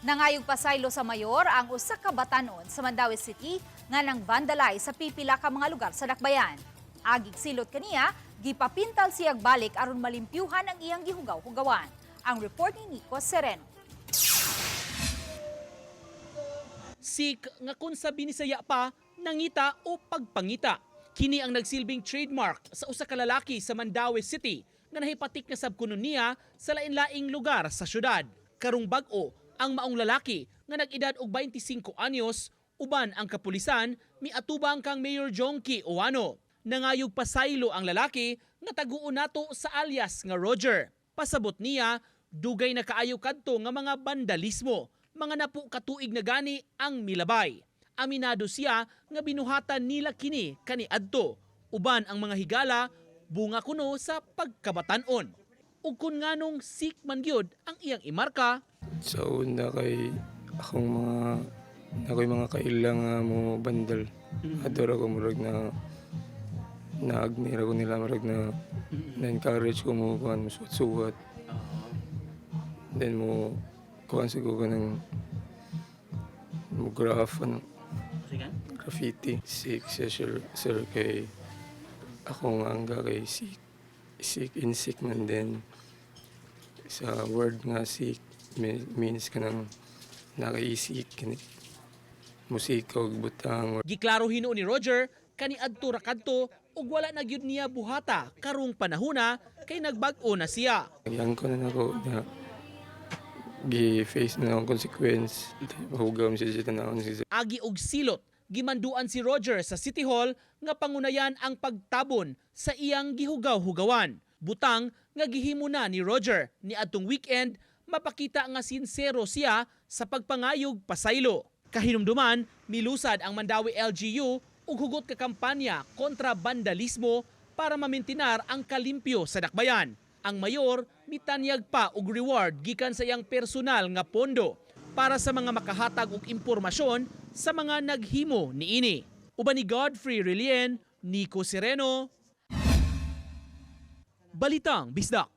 Nangayog pasaylo sa mayor ang usa ka batanon sa Mandaue City nga nang vandalay sa pipila ka mga lugar sa Dakbayan. Agig silot kaniya, gipapintal siyag balik aron malimpyuhan ang iyang gihugaw-hugawan. Ang report ni Nico Sereno. Sik nga kung sa binisaya pa, nangita o pagpangita. Kini ang nagsilbing trademark sa usa ka lalaki sa Mandaue City nga nahipatik na sabkunon niya sa lain-laing lugar sa syudad. Karong bag-o ang maong lalaki nga nag-edad og 25 anyos, uban ang kapulisan miatubang kang Mayor Jonky Oano. Nangayog pasaylo ang lalaki nga taguon nato sa alias nga Roger. Pasabot niya, dugay na kaayo kadto nga mga vandalismo, mga napu katuig na gani ang milabay. Aminado siya nga binuhatan nila kini kaniadto, uban ang mga higala bunga kuno sa pagkabatanon. Ug kun nganong sik man gyud ang iyang imarka, sa una kay akong mga kailang mo bandal. Adora ko murag na naagmira ko nila murag na-encourage ko mo kuhan mo suwat-suwat. Then mo kuhan siguro ng mo graffiti. Sick siya sir kay akong angga kay sick man din. Sa word nga sick means ka nang nakaisik musika o butang. giklaro hinuon ni Roger kaniadto ra kadto ug wala na gyud niya buhata karong panahona kay nagbag-o na siya. Yang ko na ako na gi-face na ang consequence. Mahugam siya sa tanawon siya. Agi og silot, gimanduan si Roger sa City Hall nga pangunayan ang pagtabon sa iyang gihugaw-hugawan. Butang nga gihimo na ni Roger ni adtong weekend mapakita nga sinsero siya sa pagpangayog pasaylo. Kahinumduman, milusad ang Mandaue LGU ug hugot ka kampanya kontra vandalismo para mamintinar ang kalimpyo sa Dakbayan. Ang mayor mitanyag pa og reward gikan sa iyang personal nga pondo para sa mga makahatag og impormasyon sa mga naghimo niini. Uban ni Godfrey Relien, Nico Sereno, Balitang Bisdak.